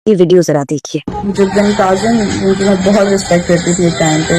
ये वीडियो जरा देखिए। जुगन काजम, उनकी मैं बहुत रिस्पेक्ट करती थी एक टाइम पे।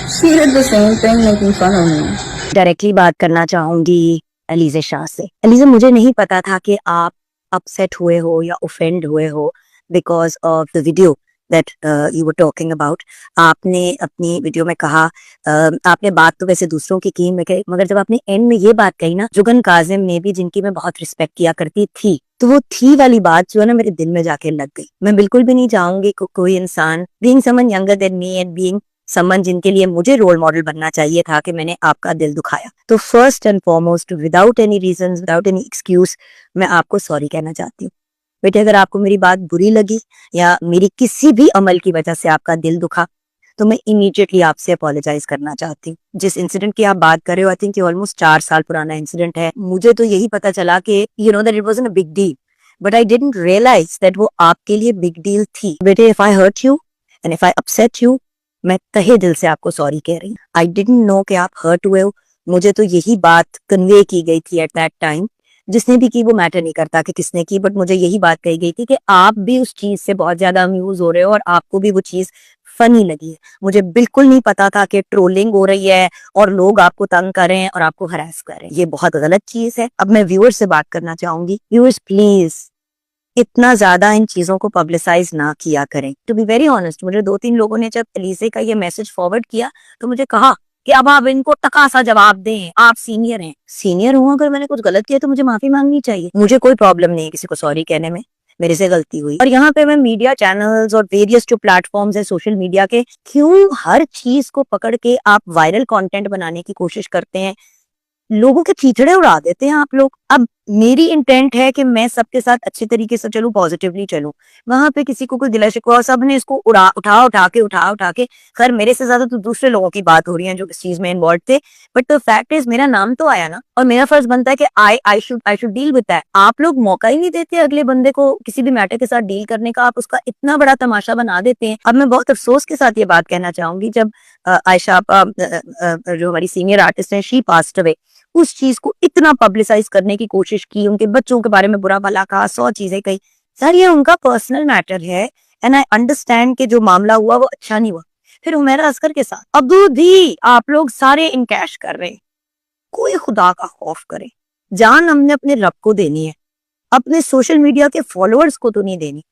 She did the same thing, making fun of me. Directly बात करना चाहूंगी अलीज़े शाह से। अलीज़े, मुझे नहीं पता था कि आप अपसेट हुए हो या ऑफेंड हुए हो because of the video that you were talking about. आपने अपनी वीडियो में कहा, आपने बात तो वैसे दूसरों की मगर जब आपने एंड में ये बात कही ना, जुगन काजिम ने भी, जिनकी मैं बहुत रिस्पेक्ट किया करती थी, तो वो थी वाली बात जो है ना मेरे दिल में जाके लग गई। मैं बिल्कुल भी नहीं चाहूंगी कोई इंसान, being someone younger than me and being someone जिनके लिए मुझे रोल मॉडल बनना चाहिए था, कि मैंने आपका दिल दुखाया। तो first and foremost, without any reason, without any excuse, मैं आपको सॉरी कहना चाहती हूँ। बेटे, अगर आपको मेरी बात बुरी लगी या मेरी किसी भी अमल की वजह से आपका दिल दुखा, तो मैं इमीडिएटली आपसे अपोलोजाइज करना चाहती हूँ। जिस इंसिडेंट की आप बात कर रहे हो, आई थिंक ऑलमोस्ट 4 साल पुराना इंसिडेंट है। मुझे तो यही पता चला कि you know that it wasn't a big deal, but I didn't realise that वो आपके लिए बिग डील थी। बेटे, if I hurt you and if I upset you, मैं तहे दिल से आपको सॉरी कह रही हूँ। आई डिडंट नो कि आप हर्ट हुए हो। मुझे तो यही बात कन्वे की गई थी एट दैट टाइम। जिसने भी की वो मैटर नहीं करता कि किसने की, बट मुझे यही बात कही गई थी कि आप भी उस चीज से बहुत ज्यादा अम्यूज हो रहे हो और आपको भी वो चीज फनी लगी है। मुझे बिल्कुल नहीं पता था कि ट्रोलिंग हो रही है और लोग आपको तंग कर रहे हैं और आपको हरास कर रहे हैं। ये बहुत गलत चीज है। अब मैं व्यूअर्स से बात करना चाहूंगी। व्यूअर्स, प्लीज इतना ज्यादा इन चीजों को पब्लिसाइज ना किया करें। टू बी वेरी ऑनेस्ट, मुझे 2-3 लोगों ने जब अलीज़े का ये मैसेज फॉरवर्ड किया तो मुझे कहा कि अब आप इनको टका सा जवाब दें, आप सीनियर हैं। सीनियर हूं, अगर मैंने कुछ गलत किया तो मुझे माफी मांगनी चाहिए। मुझे कोई प्रॉब्लम नहीं है किसी को सॉरी कहने में, मेरे से गलती हुई। और यहाँ पे मैं मीडिया चैनल्स और वेरियस जो प्लेटफॉर्म्स है सोशल मीडिया के, क्यों हर चीज को पकड़ के आप वायरल कंटेंट बनाने की कोशिश करते हैं, लोगों के चीथड़े उड़ा देते हैं आप लोग। अब मेरी इंटेंट है कि मैं सबके साथ अच्छे तरीके से चलूं, पॉजिटिवली चलूं। वहां पे किसी को कोई गिला शिकवा, सब ने इसको उठा के, खैर मेरे से ज्यादा तो दूसरे लोगों की बात हो रही है जो इस चीज में इन्वॉल्व थे। बट द फैक्ट इज, मेरा नाम तो आया ना, और मेरा फर्ज बनता है कि I should deal with that. आप लोग मौका ही नहीं देते अगले बंदे को किसी भी मैटर के साथ डील करने का, आप उसका इतना बड़ा तमाशा बना देते हैं। अब मैं बहुत अफसोस के साथ ये बात कहना चाहूंगी, जब आयशा आपा जो हमारी सीनियर आर्टिस्ट है, शी पास्ड अवे, उस चीज को इतना पब्लिसाइज करने की कोशिश की, उनके बच्चों के बारे में बुरा भला कहा, 100 चीजें कही। सर, ये उनका पर्सनल मैटर है एंड आई अंडरस्टैंड कि जो मामला हुआ वो अच्छा नहीं हुआ। फिर हुमैरा असगर के साथ अब्दू भी आप लोग सारे इनकैश कर रहे हैं। कोई खुदा का खौफ करे। जान हमने अपने रब को देनी है, अपने सोशल मीडिया के फॉलोअर्स को तो नहीं देनी।